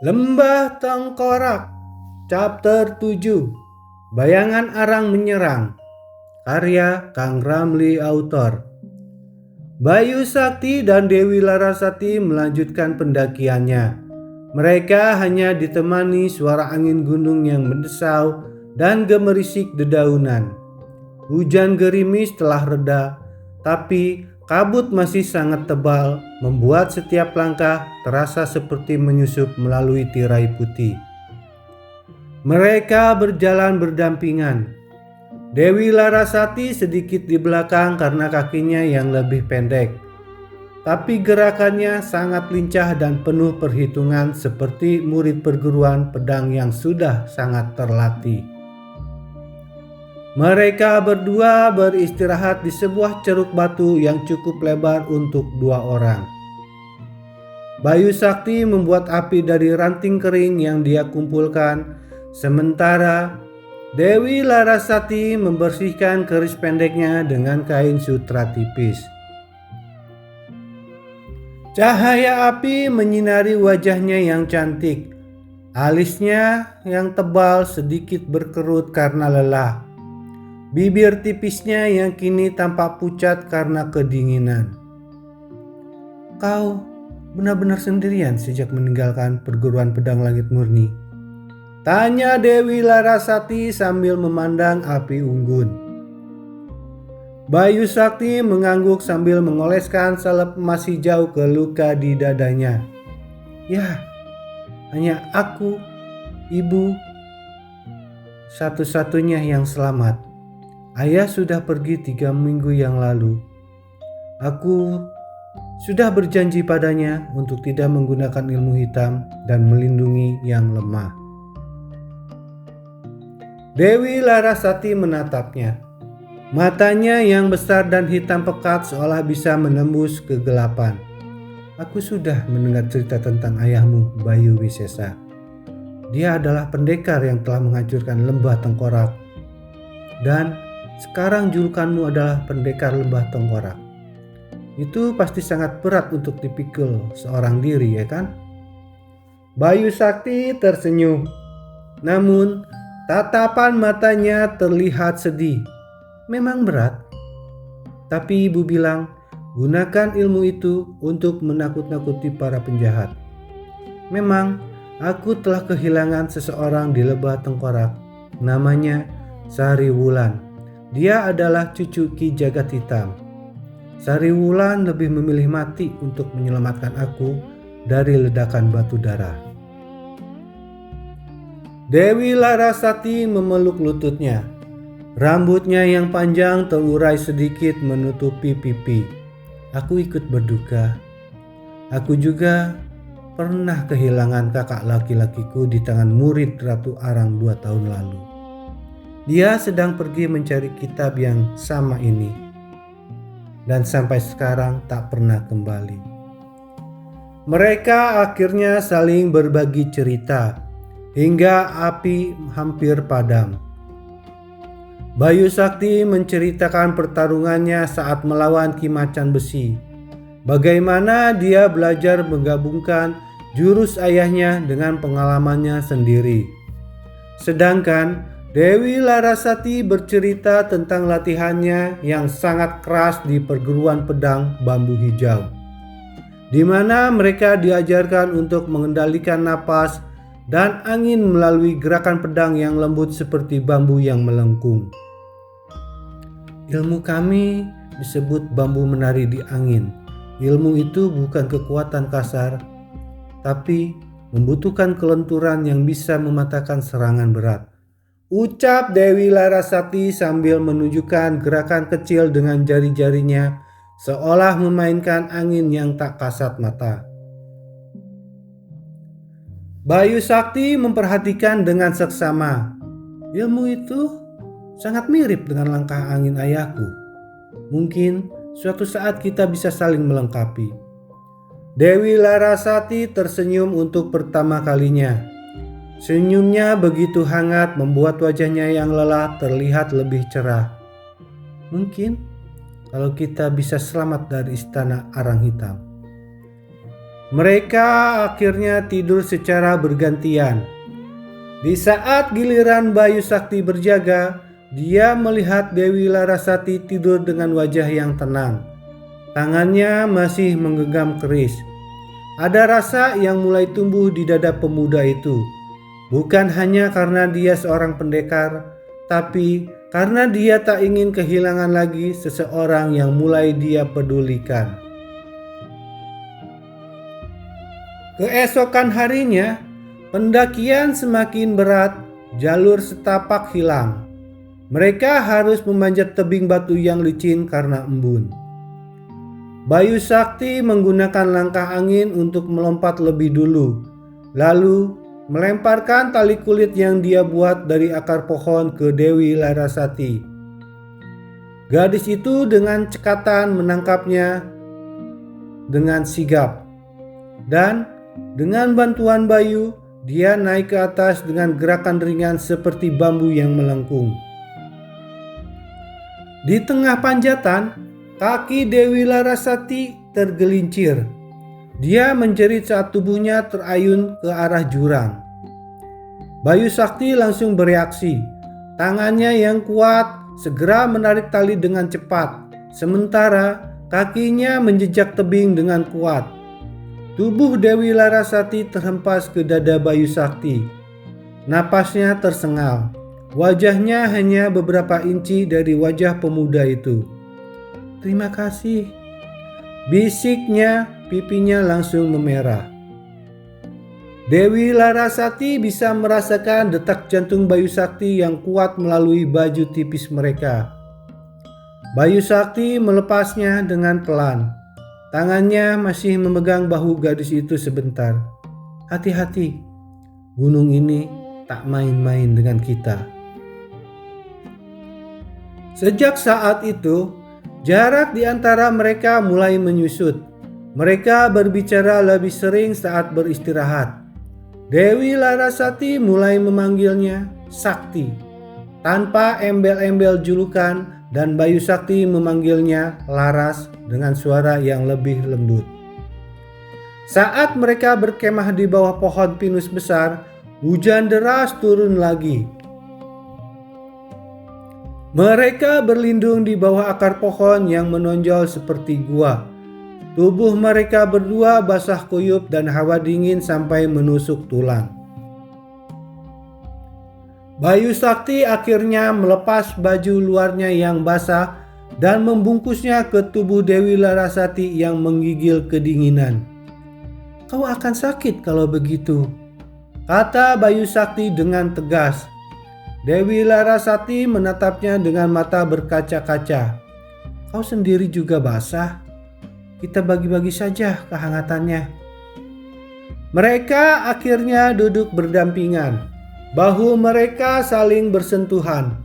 Lembah Tengkorak, Chapter 7, Bayangan Arang Menyerang, karya Kang Ramli Autor. Bayu Sakti dan Dewi Larasati melanjutkan pendakiannya. Mereka hanya ditemani suara angin gunung yang mendesau dan gemerisik dedaunan. Hujan gerimis telah reda, tapi kabut masih sangat tebal, membuat setiap langkah terasa seperti menyusup melalui tirai putih. Mereka berjalan berdampingan. Dewi Larasati sedikit di belakang karena kakinya yang lebih pendek, tapi gerakannya sangat lincah dan penuh perhitungan seperti murid perguruan pedang yang sudah sangat terlatih. Mereka berdua beristirahat di sebuah ceruk batu yang cukup lebar untuk 2 orang. Bayu Sakti membuat api dari ranting kering yang dia kumpulkan, sementara Dewi Larasati membersihkan keris pendeknya dengan kain sutra tipis. Cahaya api menyinari wajahnya yang cantik. Alisnya yang tebal sedikit berkerut karena lelah. Bibir tipisnya yang kini tampak pucat karena kedinginan. Kau benar-benar sendirian sejak meninggalkan perguruan pedang langit murni? Tanya Dewi Larasati sambil memandang api unggun. Bayu Sakti mengangguk sambil mengoleskan salep emas hijau ke luka di dadanya. Ya, hanya aku, ibu, satu-satunya yang selamat. Ayah sudah pergi 3 minggu yang lalu. Aku sudah berjanji padanya untuk tidak menggunakan ilmu hitam dan melindungi yang lemah. Dewi Larasati menatapnya. Matanya yang besar dan hitam pekat seolah bisa menembus kegelapan. Aku sudah mendengar cerita tentang ayahmu, Bayu Wisesa. Dia adalah pendekar yang telah menghancurkan lembah Tengkorak. Dan sekarang julukanmu adalah pendekar lembah Tengkorak. Itu pasti sangat berat untuk dipikul seorang diri, ya kan? Bayu Sakti tersenyum. Namun tatapan matanya terlihat sedih. Memang berat. Tapi ibu bilang, gunakan ilmu itu untuk menakut-nakuti para penjahat. Memang aku telah kehilangan seseorang di lembah Tengkorak. Namanya Sari Wulan. Dia adalah cucu Ki Jagat Hitam. Sari Wulan lebih memilih mati untuk menyelamatkan aku dari ledakan batu darah. Dewi Larasati memeluk lututnya. Rambutnya yang panjang terurai sedikit menutupi pipi. Aku ikut berduka. Aku juga pernah kehilangan kakak laki-lakiku di tangan murid Ratu Arang 2 tahun lalu. Dia sedang pergi mencari kitab yang sama ini, dan sampai sekarang tak pernah kembali. Mereka akhirnya saling berbagi cerita, hingga api hampir padam. Bayu Sakti menceritakan pertarungannya saat melawan Ki Macan Besi. Bagaimana dia belajar menggabungkan jurus ayahnya dengan pengalamannya sendiri. Sedangkan Dewi Larasati bercerita tentang latihannya yang sangat keras di perguruan pedang bambu hijau, di mana mereka diajarkan untuk mengendalikan napas dan angin melalui gerakan pedang yang lembut seperti bambu yang melengkung. Ilmu kami disebut bambu menari di angin. Ilmu itu bukan kekuatan kasar, tapi membutuhkan kelenturan yang bisa mematahkan serangan berat. Ucap Dewi Larasati sambil menunjukkan gerakan kecil dengan jari-jarinya, seolah memainkan angin yang tak kasat mata. Bayu Sakti memperhatikan dengan seksama. Ilmu itu sangat mirip dengan langkah angin ayahku. Mungkin suatu saat kita bisa saling melengkapi. Dewi Larasati tersenyum untuk pertama kalinya. Senyumnya begitu hangat membuat wajahnya yang lelah terlihat lebih cerah. Mungkin kalau kita bisa selamat dari istana Arang Hitam. Mereka akhirnya tidur secara bergantian. Di saat giliran Bayu Sakti berjaga, dia melihat Dewi Larasati tidur dengan wajah yang tenang. Tangannya masih menggenggam keris. Ada rasa yang mulai tumbuh di dada pemuda itu. Bukan hanya karena dia seorang pendekar, tapi karena dia tak ingin kehilangan lagi seseorang yang mulai dia pedulikan. Keesokan harinya, pendakian semakin berat, jalur setapak hilang. Mereka harus memanjat tebing batu yang licin karena embun. Bayu Sakti menggunakan langkah angin untuk melompat lebih dulu, lalu melemparkan tali kulit yang dia buat dari akar pohon ke Dewi Larasati. Gadis itu dengan cekatan menangkapnya dengan sigap, dan dengan bantuan Bayu, dia naik ke atas dengan gerakan ringan seperti bambu yang melengkung. Di tengah panjatan, kaki Dewi Larasati tergelincir. Dia menjerit saat tubuhnya terayun ke arah jurang. Bayu Sakti langsung bereaksi. Tangannya yang kuat segera menarik tali dengan cepat, sementara kakinya menjejak tebing dengan kuat. Tubuh Dewi Larasati terhempas ke dada Bayu Sakti. Napasnya tersengal. Wajahnya hanya beberapa inci dari wajah pemuda itu. "Terima kasih," bisiknya, pipinya langsung memerah. Dewi Larasati bisa merasakan detak jantung Bayu Sakti yang kuat melalui baju tipis mereka. Bayu Sakti melepasnya dengan pelan. Tangannya masih memegang bahu gadis itu sebentar. "Hati-hati, gunung ini tak main-main dengan kita." Sejak saat itu, jarak di antara mereka mulai menyusut. Mereka berbicara lebih sering saat beristirahat. Dewi Larasati mulai memanggilnya Sakti tanpa embel-embel julukan, dan Bayu Sakti memanggilnya Laras dengan suara yang lebih lembut. Saat mereka berkemah di bawah pohon pinus besar, hujan deras turun lagi. Mereka berlindung di bawah akar pohon yang menonjol seperti gua. Tubuh mereka berdua basah kuyup dan hawa dingin sampai menusuk tulang. Bayu Sakti akhirnya melepas baju luarnya yang basah dan membungkusnya ke tubuh Dewi Larasati yang menggigil kedinginan. "Kau akan sakit kalau begitu," kata Bayu Sakti dengan tegas. Dewi Larasati menatapnya dengan mata berkaca-kaca. "Kau sendiri juga basah. Kita bagi-bagi saja kehangatannya." Mereka akhirnya duduk berdampingan. Bahu mereka saling bersentuhan.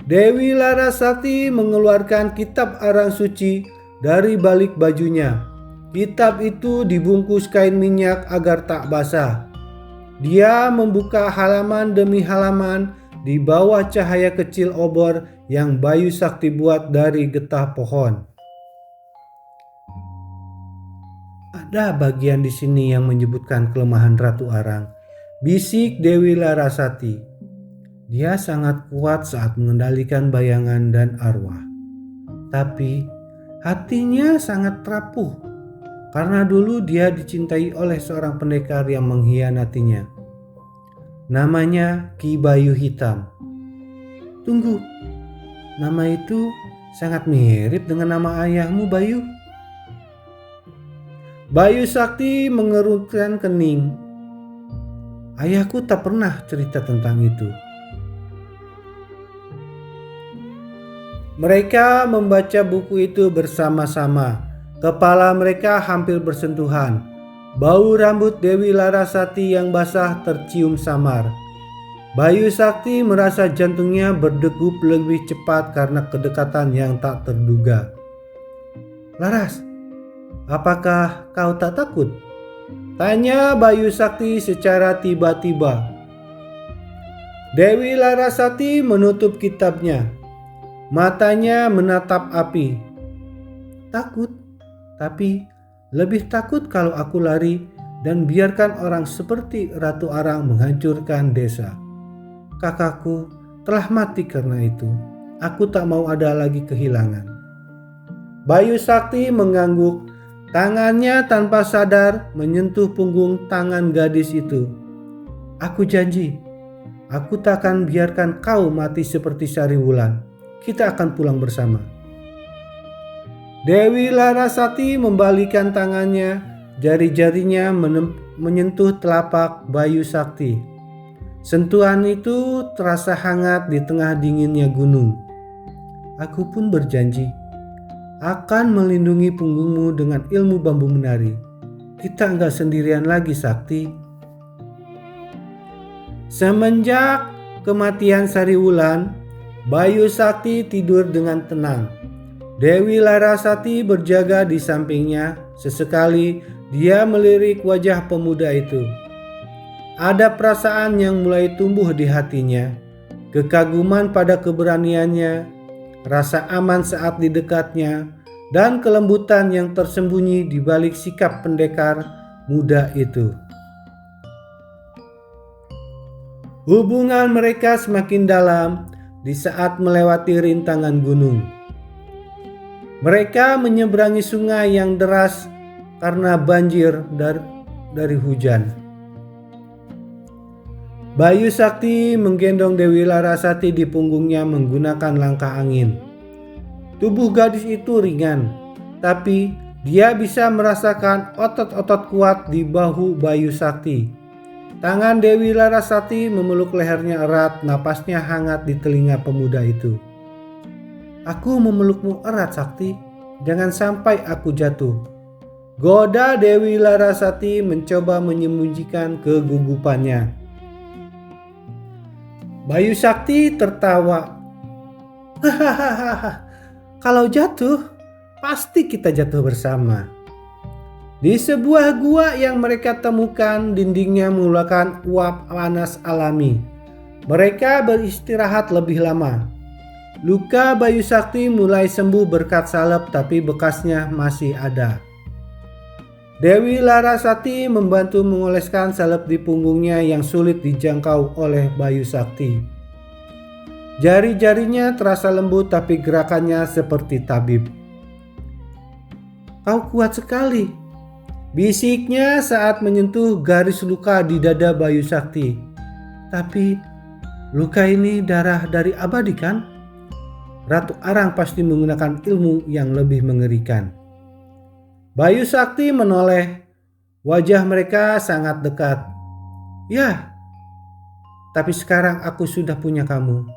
Dewi Larasati mengeluarkan kitab Arang Suci dari balik bajunya. Kitab itu dibungkus kain minyak agar tak basah. Dia membuka halaman demi halaman di bawah cahaya kecil obor yang Bayu Sakti buat dari getah pohon. "Ada bagian di sini yang menyebutkan kelemahan Ratu Arang," bisik Dewi Larasati. "Dia sangat kuat saat mengendalikan bayangan dan arwah. Tapi hatinya sangat rapuh karena dulu dia dicintai oleh seorang pendekar yang mengkhianatinya. Namanya Ki Bayu Hitam." "Tunggu, nama itu sangat mirip dengan nama ayahmu, Bayu." Bayu Sakti mengerutkan kening. "Ayahku tak pernah cerita tentang itu." Mereka membaca buku itu bersama-sama. Kepala mereka hampir bersentuhan. Bau rambut Dewi Larasati yang basah tercium samar. Bayu Sakti merasa jantungnya berdegup lebih cepat karena kedekatan yang tak terduga. "Laras, apakah kau tak takut?" tanya Bayu Sakti secara tiba-tiba. Dewi Larasati menutup kitabnya. Matanya menatap api. "Takut, tapi Lebih takut kalau aku lari dan biarkan orang seperti Ratu Arang menghancurkan desa. Kakakku telah mati karena itu. Aku tak mau ada lagi kehilangan. Bayu Sakti mengangguk, tangannya tanpa sadar menyentuh punggung tangan gadis itu. Aku janji, aku tak akan biarkan kau mati seperti Sariwulan. Kita akan pulang bersama. Dewi Larasati membalikkan tangannya, jari-jarinya menyentuh telapak Bayu Sakti. Sentuhan itu terasa hangat di tengah dinginnya gunung. Aku pun berjanji akan melindungi punggungmu dengan ilmu bambu menari. Kita enggak sendirian lagi, Sakti. Semenjak kematian Sariwulan, Bayu Sakti tidur dengan tenang. Dewi Larasati berjaga di sampingnya. Sesekali dia melirik wajah pemuda itu. Ada perasaan yang mulai tumbuh di hatinya. Kekaguman pada keberaniannya, rasa aman saat di dekatnya, dan kelembutan yang tersembunyi di balik sikap pendekar muda itu. Hubungan mereka semakin dalam di saat melewati rintangan gunung. Mereka menyeberangi sungai yang deras karena banjir dari hujan. Bayu Sakti menggendong Dewi Larasati di punggungnya menggunakan langkah angin. Tubuh gadis itu ringan, tapi dia bisa merasakan otot-otot kuat di bahu Bayu Sakti. Tangan Dewi Larasati memeluk lehernya erat, napasnya hangat di telinga pemuda itu. Aku memelukmu erat, Sakti. Jangan sampai aku jatuh. Goda Dewi Larasati mencoba menyembunyikan kegugupannya. Bayu Sakti tertawa. Hahaha, kalau jatuh, pasti kita jatuh bersama. Di sebuah gua yang mereka temukan, dindingnya mengeluarkan uap panas alami. Mereka beristirahat lebih lama. Luka Bayu Sakti mulai sembuh berkat salep, tapi bekasnya masih ada. Dewi Larasati membantu mengoleskan salep di punggungnya yang sulit dijangkau oleh Bayu Sakti. Jari-jarinya terasa lembut tapi gerakannya seperti tabib. Kau kuat sekali, bisiknya saat menyentuh garis luka di dada Bayu Sakti. Tapi luka ini darah dari abadi kan? Ratu Arang pasti menggunakan ilmu yang lebih mengerikan. Bayu Sakti menoleh. Wajah mereka sangat dekat. Ya, tapi sekarang aku sudah punya kamu.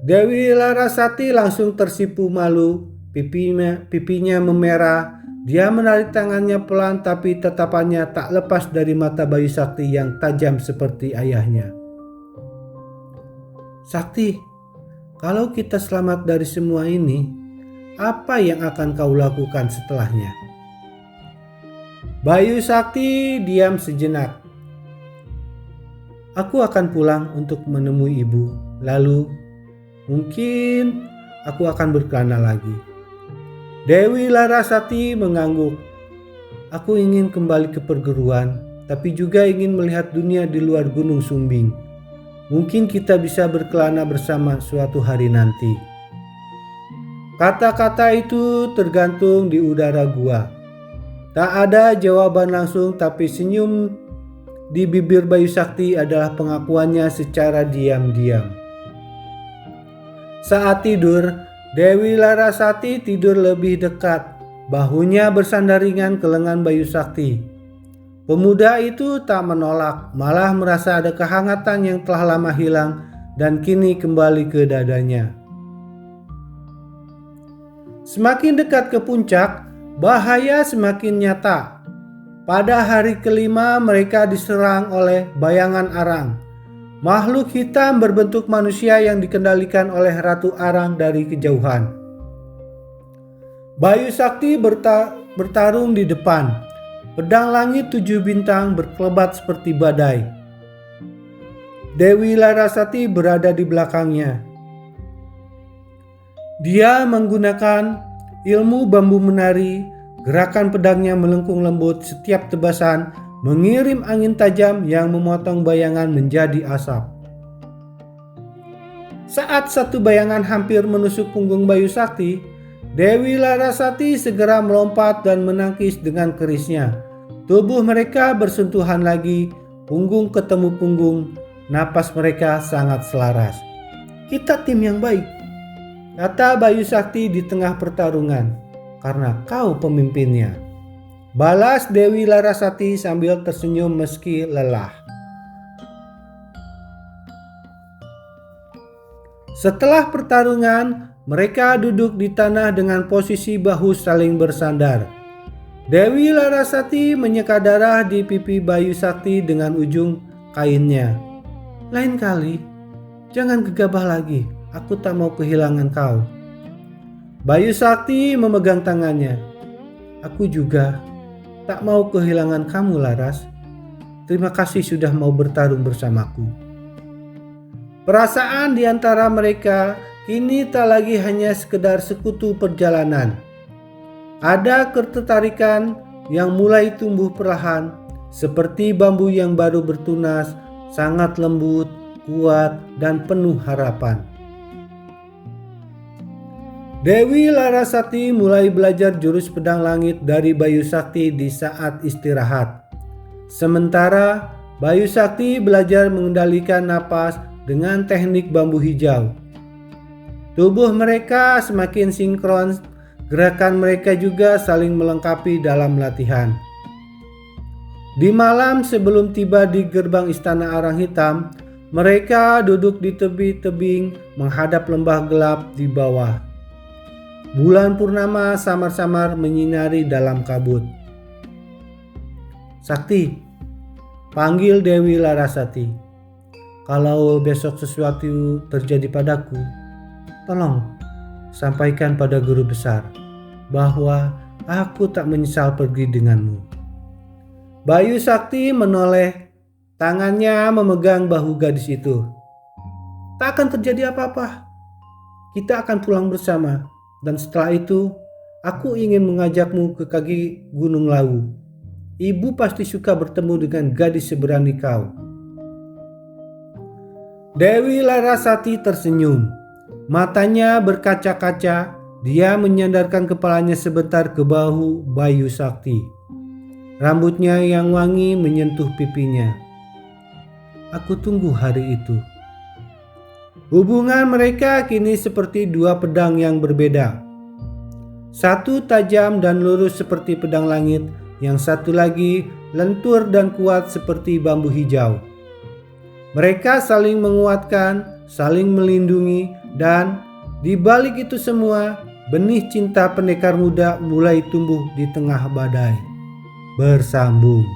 Dewi Larasati langsung tersipu malu. Pipinya memerah. Dia menarik tangannya pelan, tapi tatapannya tak lepas dari mata Bayu Sakti yang tajam seperti ayahnya. Sakti, kalau kita selamat dari semua ini, apa yang akan kau lakukan setelahnya? Bayu Sakti diam sejenak. Aku akan pulang untuk menemui ibu. Lalu mungkin aku akan berkelana lagi. Dewi Larasati mengangguk. Aku ingin kembali ke perguruan, tapi juga ingin melihat dunia di luar Gunung Sumbing. Mungkin kita bisa berkelana bersama suatu hari nanti. Kata-kata itu tergantung di udara gua. Tak ada jawaban langsung, tapi senyum di bibir Bayu Sakti adalah pengakuannya secara diam-diam. Saat tidur, Dewi Larasati tidur lebih dekat. Bahunya bersandar ringan ke lengan Bayu Sakti. Pemuda itu tak menolak, malah merasa ada kehangatan yang telah lama hilang dan kini kembali ke dadanya. Semakin dekat ke puncak, bahaya semakin nyata. Pada hari kelima mereka diserang oleh bayangan arang. Makhluk hitam berbentuk manusia yang dikendalikan oleh Ratu Arang dari kejauhan. Bayu Sakti bertarung di depan. Pedang langit 7 bintang berkelebat seperti badai. Dewi Larasati berada di belakangnya. Dia menggunakan ilmu bambu menari Gerakan pedangnya melengkung lembut, setiap tebasan mengirim angin tajam yang memotong bayangan menjadi asap. Saat satu bayangan hampir menusuk punggung Bayu Sakti, Dewi Larasati segera melompat dan menangkis dengan kerisnya. Tubuh mereka bersentuhan lagi, punggung ketemu punggung, napas mereka sangat selaras. "Kita tim yang baik," kata Bayu Sakti di tengah pertarungan, "karena kau pemimpinnya," balas Dewi Larasati sambil tersenyum meski lelah. Setelah pertarungan, mereka duduk di tanah dengan posisi bahu saling bersandar. Dewi Larasati menyeka darah di pipi Bayu Sakti dengan ujung kainnya. "Lain kali, jangan gegabah lagi, aku tak mau kehilangan kau." Bayu Sakti memegang tangannya. "Aku juga tak mau kehilangan kamu, Laras. Terima kasih sudah mau bertarung bersamaku." Perasaan di antara mereka kini tak lagi hanya sekedar sekutu perjalanan. Ada ketertarikan yang mulai tumbuh perlahan, seperti bambu yang baru bertunas, sangat lembut, kuat, dan penuh harapan. Dewi Larasati mulai belajar jurus pedang langit dari Bayu Sakti di saat istirahat. Sementara Bayu Sakti belajar mengendalikan napas dengan teknik bambu hijau. Tubuh mereka semakin sinkron, gerakan mereka juga saling melengkapi dalam latihan. Di malam sebelum tiba di gerbang Istana Arang Hitam, mereka duduk di tepi tebing menghadap lembah gelap di bawah. Bulan purnama samar-samar menyinari dalam kabut. "Sakti," panggil Dewi Larasati, "kalau besok sesuatu terjadi padaku, tolong sampaikan pada guru besar bahwa aku tak menyesal pergi denganmu." Bayu Sakti menoleh, tangannya memegang bahu gadis itu. "Tak akan terjadi apa-apa. Kita akan pulang bersama, dan setelah itu aku ingin mengajakmu ke kaki Gunung Lawu. Ibu pasti suka bertemu dengan gadis seberani kau." Dewi Larasati tersenyum. Matanya berkaca-kaca. Dia menyandarkan kepalanya sebentar ke bahu Bayu Sakti. Rambutnya yang wangi menyentuh pipinya. "Aku tunggu hari itu." Hubungan mereka kini seperti dua pedang yang berbeda. Satu tajam dan lurus seperti pedang langit, yang satu lagi lentur dan kuat seperti bambu hijau. Mereka saling menguatkan, saling melindungi, dan di balik itu semua, benih cinta pendekar muda mulai tumbuh di tengah badai. Bersambung.